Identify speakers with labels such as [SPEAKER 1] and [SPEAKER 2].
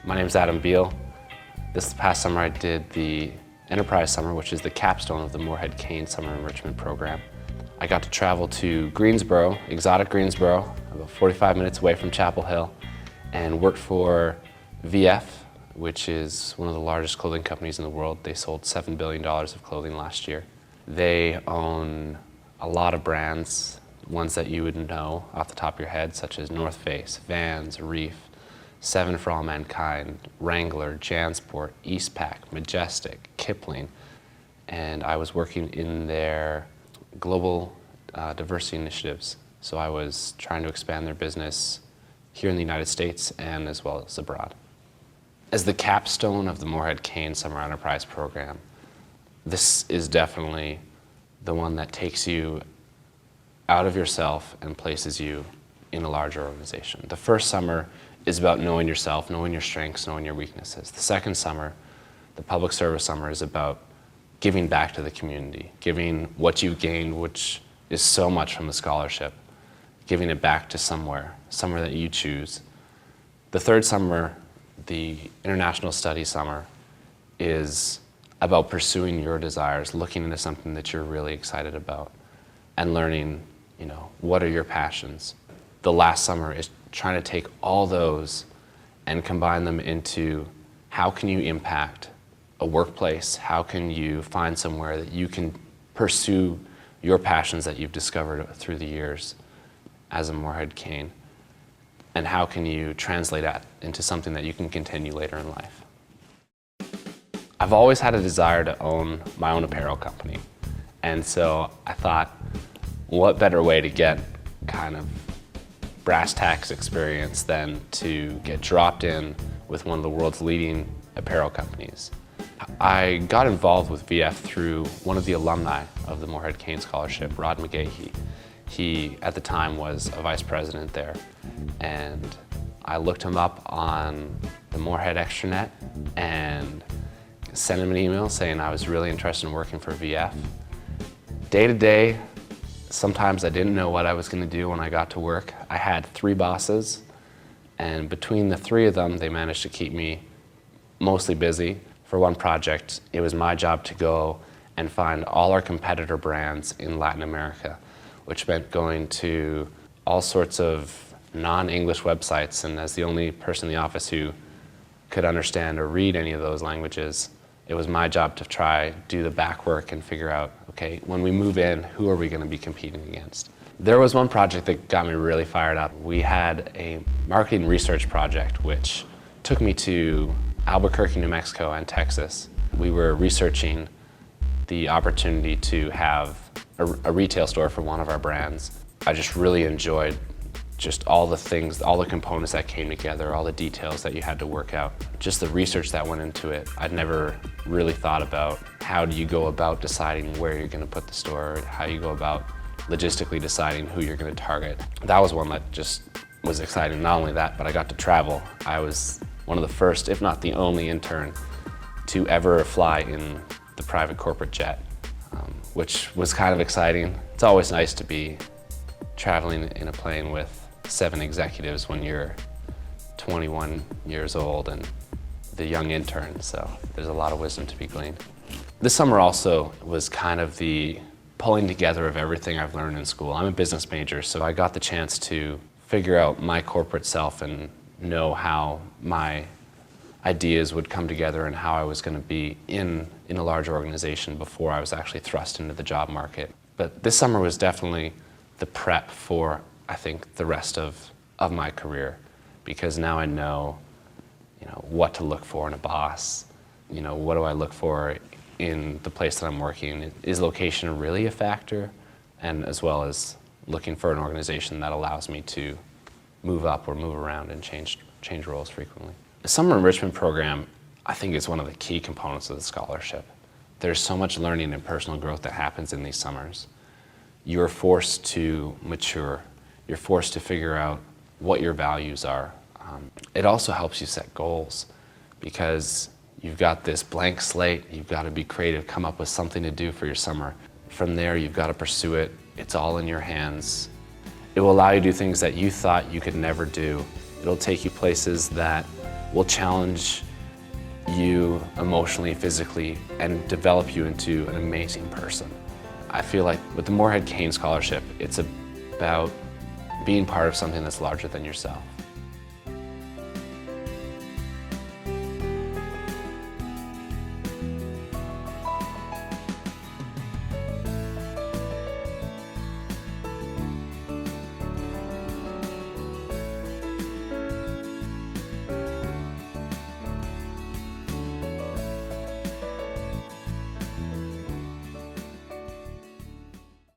[SPEAKER 1] My name is Adam Biel. This past summer I did the Enterprise Summer, which is the capstone of the Morehead-Cain Summer Enrichment Program. I got to travel to Greensboro, exotic Greensboro, about 45 minutes away from Chapel Hill, and worked for VF, which is one of the largest clothing companies in the world. They sold $7 billion of clothing last year. They own a lot of brands, ones that you would know off the top of your head, such as North Face, Vans, Reef, 7 for All Mankind, Wrangler, Jansport, Eastpak, Majestic, Kipling, and I was working in their global diversity initiatives. So I was trying to expand their business here in the United States and as well as abroad. As the capstone of the Morehead-Cain Summer Enterprise Program, this is definitely the one that takes you out of yourself and places you in a larger organization. The first summer is about knowing yourself, knowing your strengths, knowing your weaknesses. The second summer, the public service summer, is about giving back to the community, giving what you've gained, which is so much from the scholarship, giving it back to somewhere that you choose. The third summer, the International Studies Summer, is about pursuing your desires, looking into something that you're really excited about, and learning, what are your passions. The last summer is trying to take all those and combine them into how can you impact a workplace, how can you find somewhere that you can pursue your passions that you've discovered through the years as a Morehead-Cain, and how can you translate that into something that you can continue later in life. I've always had a desire to own my own apparel company, and so I thought, what better way to get kind of brass tacks experience than to get dropped in with one of the world's leading apparel companies. I got involved with VF through one of the alumni of the Morehead-Cain Scholarship, Rod McGahey. He, at the time, was a vice president there, and I looked him up on the Morehead extranet and sent him an email saying I was really interested in working for VF. Day to day, sometimes I didn't know what I was going to do when I got to work. I had 3 bosses, and between the 3 of them, they managed to keep me mostly busy. For one project, it was my job to go and find all our competitor brands in Latin America, which meant going to all sorts of non-English websites, and as the only person in the office who could understand or read any of those languages, it was my job to try do the back work and figure out, okay, when we move in, who are we going to be competing against? There was one project that got me really fired up. We had a marketing research project which took me to Albuquerque, New Mexico and Texas. We were researching the opportunity to have a retail store for one of our brands. I just really enjoyed just all the things, all the components that came together, all the details that you had to work out. Just the research that went into it. I'd never really thought about how do you go about deciding where you're going to put the store, how you go about logistically deciding who you're going to target. That was one that just was exciting. Not only that, but I got to travel. I was one of the first, if not the only intern to ever fly in the private corporate jet, which was kind of exciting. It's always nice to be traveling in a plane with 7 executives when you're 21 years old and the young intern, so there's a lot of wisdom to be gleaned. This summer also was kind of the pulling together of everything I've learned in school. I'm a business major, so I got the chance to figure out my corporate self and know how my ideas would come together and how I was going to be in a large organization before I was actually thrust into the job market. But this summer was definitely the prep for, I think, the rest of my career, because now I know, what to look for in a boss. What do I look for in the place that I'm working? Is location really a factor? and as well as looking for an organization that allows me to move up or move around and change roles frequently. The summer enrichment program, I think, is one of the key components of the scholarship. There's so much learning and personal growth that happens in these summers. You're forced to mature. You're forced to figure out what your values are. It also helps you set goals because you've got this blank slate. You've got to be creative, come up with something to do for your summer. From there, you've got to pursue it. It's all in your hands. It will allow you to do things that you thought you could never do. It'll take you places that will challenge you emotionally, physically, and develop you into an amazing person. I feel like with the Morehead-Cain Scholarship, it's about being part of something that's larger than yourself.